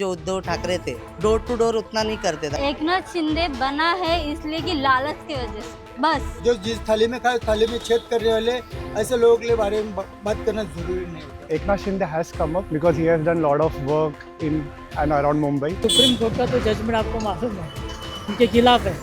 जो उद्धव ठाकरे थे door to door उतना नहीं करते थे। एकनाथ शिंदे बना है इसलिए कि लालच की वजह से बस। जो जिस थाली में खाए थाली में छेद करने वाले ऐसे लोगों के बारे में बात करना जरूरी नहीं होता। Eknath Shinde has come up because he has done lot of work in and around Mumbai. Supreme court का तो जजमेंट आपको मालूम है, उनके खिलाफ है,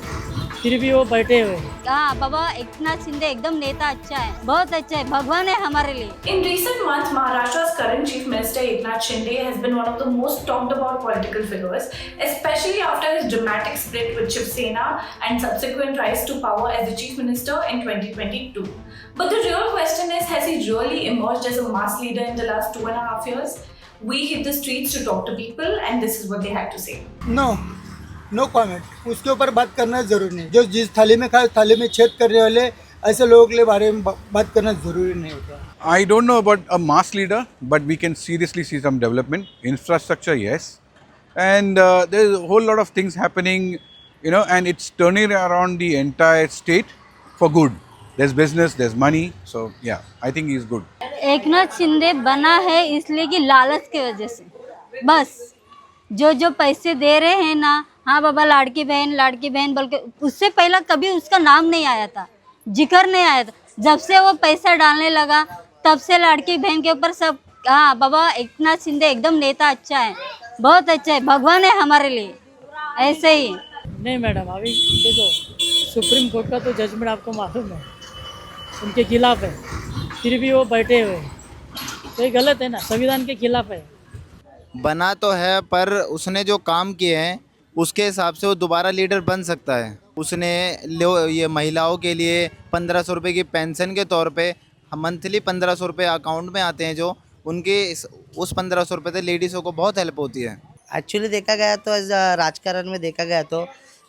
फिर भी वो बैठे हुए हैं। हाँ बाबा, एकनाथ शिंदे एकदम नेता अच्छा है, बहुत अच्छा है, भगवान है हमारे लिए। In recent months, Maharashtra's current Chief Minister Eknath Shinde has been one of the most talked about political figures, especially after his dramatic split with Shiv Sena and subsequent rise to power as the Chief Minister in 2022. But the real question is, has he really emerged as a mass leader in the last 2.5 years? We hit the streets to talk to people, and this is what they had to say. No comment, उसके ऊपर बात करना जरूरी नहीं। जो जिस थाली में खाए थाली में छेद करने वाले ऐसे लोगों के बारे में बात करना जरूरी नहीं होता। I don't know about a mass leader, but we can seriously see some development. Infrastructure, yes. And there's a whole lot of things happening, and it's turning around the entire state for good. There's business, there's money. So, yeah, I think he's good. Eknath Shinde बना है इसलिए कि लालच की वजह से बस। जो पैसे दे रहे हैं ना, हाँ बाबा, लाड़की बहन बोल के, उससे पहला कभी उसका नाम नहीं आया था, जिक्र नहीं आया था। जब से वो पैसा डालने लगा तब से लाड़की बहन के ऊपर सब, हाँ बाबा, एकनाथ शिंदे एकदम नेता अच्छा है, बहुत अच्छा है, भगवान है हमारे लिए, ऐसे ही। नहीं मैडम, अभी देखो, सुप्रीम कोर्ट का तो जजमेंट आपको मालूम है, उनके खिलाफ है, फिर भी वो बैठे हुए हैं, तो ये गलत है ना, संविधान के खिलाफ है। बना तो है, पर उसने जो काम किए हैं उसके हिसाब से वो दोबारा लीडर बन सकता है। उसने ये महिलाओं के लिए 1500 रुपये की पेंशन के तौर पे मंथली 1500 रुपये अकाउंट में आते हैं, जो उनके उस 1500 रुपये से लेडीज़ों को बहुत हेल्प होती है। एक्चुअली देखा गया तो राजकारण में देखा गया तो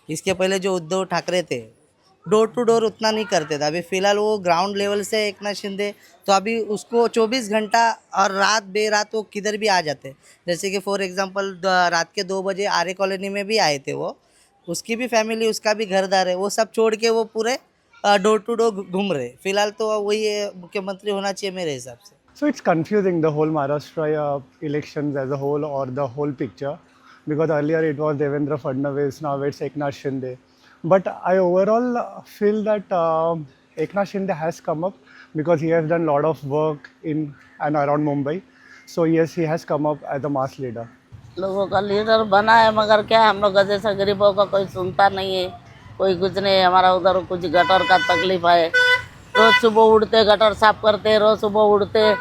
इसके पहले जो उद्धव ठाकरे थे डोर टू डोर उतना नहीं करते थे। अभी फ़िलहाल वो ग्राउंड लेवल से एकनाथ शिंदे, तो अभी उसको 24 घंटा और रात बेरात वो किधर भी आ जाते। जैसे कि फॉर एग्जांपल रात के 2 बजे आर्य कॉलोनी में भी आए थे वो, उसकी भी फैमिली, उसका भी घरदार है, वो सब छोड़ के वो पूरे डोर टू डोर घूम रहे। फिलहाल तो वही मुख्यमंत्री होना चाहिए मेरे हिसाब से। So it's confusing, the whole Maharashtra elections as a whole or the whole picture, because earlier it was Devendra Fadnavis, now it's Eknath Shinde. But I overall feel that Eknath Shinde has come up because he has done lot of work in and around Mumbai. So yes, he has come up as a mass leader. लोगों का leader बना है, मगर क्या हम लोग जैसा गरीबों का कोई सुनता नहीं है, कोई कुछ नहीं। हमारा उधर कुछ गटर का तकलीफ है, रोज़ सुबह उठते गटर साफ करते, रोज़ सुबह उठते